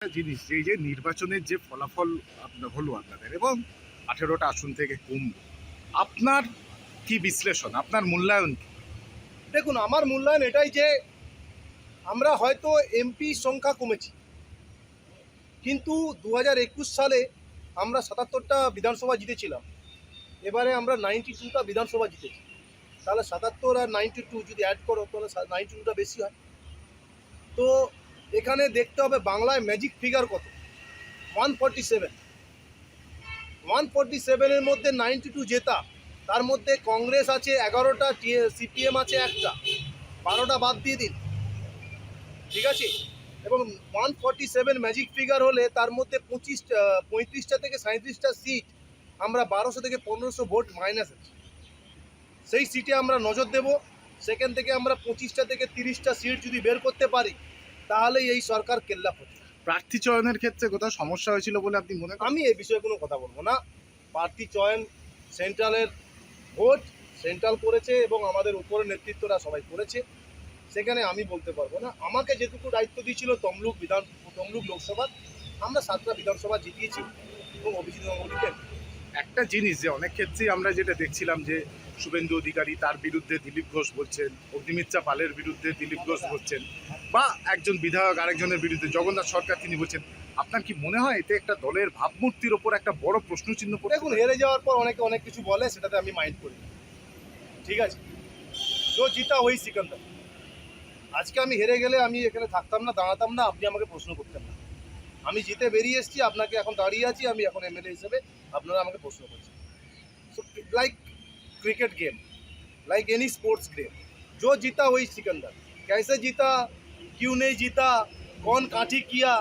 একটা জিনিস যে এই যে নির্বাচনের যে ফলাফল হলো আপনাদের এবং 18টা আসন থেকে কমল, আপনার কি বিশ্লেষণ, আপনার মূল্যায়ন কি? দেখুন, আমার মূল্যায়ন এটাই যে আমরা হয়তো এমপি সংখ্যা কমেছি, কিন্তু 2021 সালে আমরা 77টা বিধানসভা জিতেছিলাম। এবারে আমরা 92টা বিধানসভা জিতেছি। তাহলে 77 আর 92 যদি অ্যাড করো তাহলে 92টা বেশি হয়। তো এখানে দেখতে হবে বাংলায় ম্যাজিক ফিগার কত। 147। 147-এর মধ্যে 92 জেতা, তার মধ্যে কংগ্রেস আছে 11টা, সিপিএম আছে একটা, 12টা বাদ দিয়ে দিন, ঠিক আছে। এবং 147 ম্যাজিক ফিগার হলে তার মধ্যে 35টা থেকে 37টা সিট আমরা 1200 থেকে 1500 ভোট মাইনাস আছে, সেই সিটে আমরা নজর দেব। সেখান থেকে আমরা 25টা থেকে 30টা সিট যদি বের করতে পারি তাহলেই এই সরকার কেল্লা হচ্ছে। প্রার্থী চয়নের ক্ষেত্রে কোথাও সমস্যা হয়েছিল বলে আপনি মনে করেন? আমি এ বিষয়ে কোনো কথা বলবো না। প্রার্থী চয়ন সেন্ট্রালের ভোট, সেন্ট্রাল করেছে এবং আমাদের উপরের নেতৃত্বরা সবাই করেছে, সেখানে আমি বলতে পারবো না। আমাকে যেটুকু দায়িত্ব দিয়েছিল তমলুক লোকসভা, আমরা 7টা বিধানসভা জিতিয়েছি এবং অভিজিৎ গাঙ্গুলিকে। একটা জিনিস যে অনেক ক্ষেত্রেই আমরা যেটা দেখছিলাম যে শুভেন্দু অধিকারী তার বিরুদ্ধে দিলীপ ঘোষ বলছেন, অগ্নিমিত্রা পালের বিরুদ্ধে দিলীপ ঘোষ বলছেন, বা একজন বিধায়ক আরেকজনের বিরুদ্ধে জগন্নাথ সরকার তিনি বলছেন, আপনার কি মনে হয় এতে একটা দলের ভাবমূর্তির ওপর একটা বড় প্রশ্নচিহ্ন পড়ে? দেখুন, হেরে যাওয়ার পর অনেকে অনেক কিছু বলে, সেটাতে আমি মাইন্ড করি না, ঠিক আছে। जो जीता वही सिकंदर। আজকে আমি হেরে গেলে আমি এখানে থাকতাম না, দাঁড়াতাম না, আপনি আমাকে প্রশ্ন করতেন না। আমি জিতে বেরিয়ে এসেছি, আপনাকে এখন দাঁড়িয়ে আছি, আমি এখন এমএলএ হিসেবে, আপনারা আমাকে প্রশ্ন করছেন। So like cricket game, like any sports game, जो जीता वही सिकंदर। कैसे जीता, क्यों नहीं जीता, कौन काठी किया,